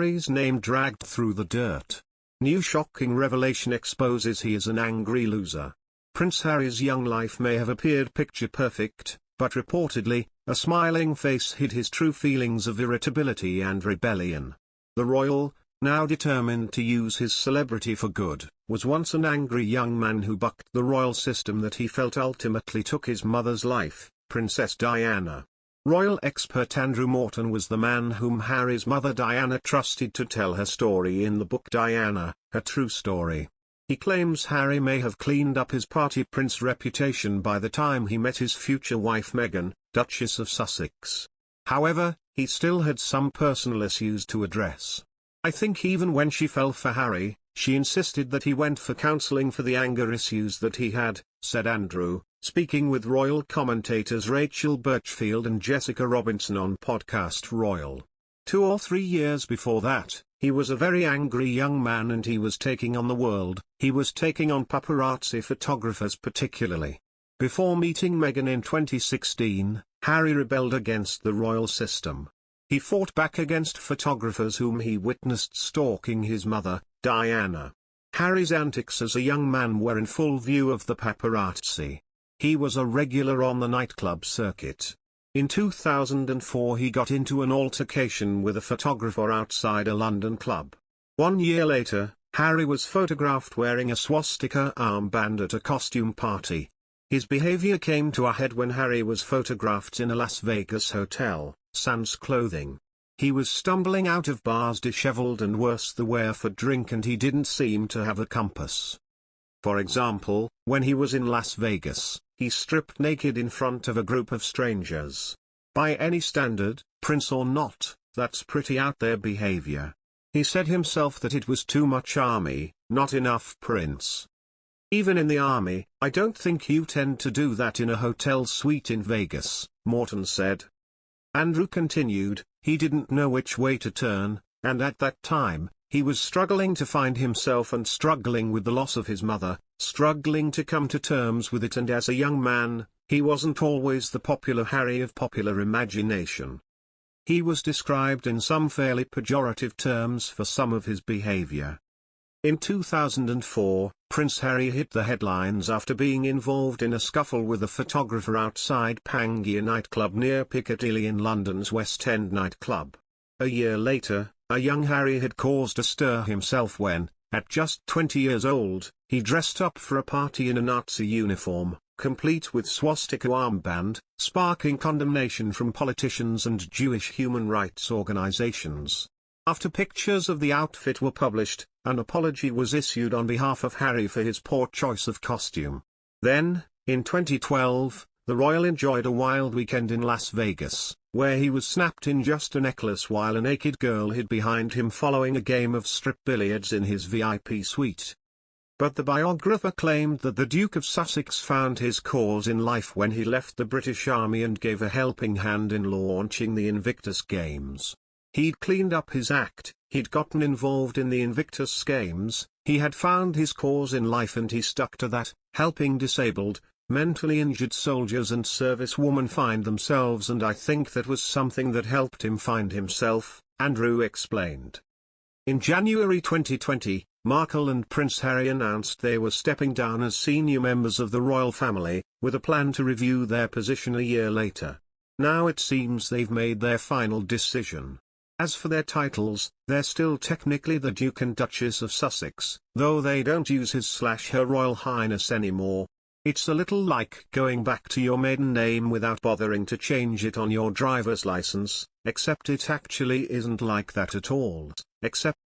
Harry's name dragged through the dirt. New shocking revelation exposes he is an angry loser. Prince Harry's young life may have appeared picture perfect, but reportedly, a smiling face hid his true feelings of irritability and rebellion. The royal, now determined to use his celebrity for good, was once an angry young man who bucked the royal system that he felt ultimately took his mother's life, Princess Diana. Royal expert Andrew Morton was the man whom Harry's mother Diana trusted to tell her story in the book Diana, A True Story. He claims Harry may have cleaned up his party prince reputation by the time he met his future wife Meghan, Duchess of Sussex. However, he still had some personal issues to address. I think even when she fell for Harry, she insisted that he went for counselling for the anger issues that he had, said Andrew, speaking with royal commentators Rachel Birchfield and Jessica Robinson on podcast Royal. 2 or 3 years before that, he was a very angry young man and he was taking on the world. He was taking on paparazzi photographers particularly. Before meeting Meghan in 2016, Harry rebelled against the royal system. He fought back against photographers whom he witnessed stalking his mother, Diana. Harry's antics as a young man were in full view of the paparazzi. He was a regular on the nightclub circuit. In 2004 he got into an altercation with a photographer outside a London club. 1 year later, Harry was photographed wearing a swastika armband at a costume party. His behavior came to a head when Harry was photographed in a Las Vegas hotel, sans clothing. He was stumbling out of bars disheveled and worse the wear for drink, and he didn't seem to have a compass. For example, when he was in Las Vegas, he stripped naked in front of a group of strangers. By any standard, prince or not, that's pretty out there behavior. He said himself that it was too much army, not enough prince. Even in the army, I don't think you tend to do that in a hotel suite in Vegas, Morton said. Andrew continued, he didn't know which way to turn, and at that time, he was struggling to find himself and struggling with the loss of his mother, struggling to come to terms with it, and as a young man, he wasn't always the popular Harry of popular imagination. He was described in some fairly pejorative terms for some of his behavior. In 2004, Prince Harry hit the headlines after being involved in a scuffle with a photographer outside Pangaea nightclub near Piccadilly in London's West End nightclub. A year later, a young Harry had caused a stir himself when, at just 20 years old, he dressed up for a party in a Nazi uniform, complete with swastika armband, sparking condemnation from politicians and Jewish human rights organizations. After pictures of the outfit were published, an apology was issued on behalf of Harry for his poor choice of costume. Then, in 2012, the royal enjoyed a wild weekend in Las Vegas, where he was snapped in just a necklace while a naked girl hid behind him following a game of strip billiards in his VIP suite. But the biographer claimed that the Duke of Sussex found his cause in life when he left the British Army and gave a helping hand in launching the Invictus Games. He'd cleaned up his act, he'd gotten involved in the Invictus Games, he had found his cause in life and he stuck to that, helping disabled, mentally injured soldiers and servicewomen find themselves, and I think that was something that helped him find himself, Andrew explained. In January 2020, Markle and Prince Harry announced they were stepping down as senior members of the royal family, with a plan to review their position a year later. Now it seems they've made their final decision. As for their titles, they're still technically the Duke and Duchess of Sussex, though they don't use his/her Royal Highness anymore. It's a little like going back to your maiden name without bothering to change it on your driver's license, except it actually isn't like that at all, except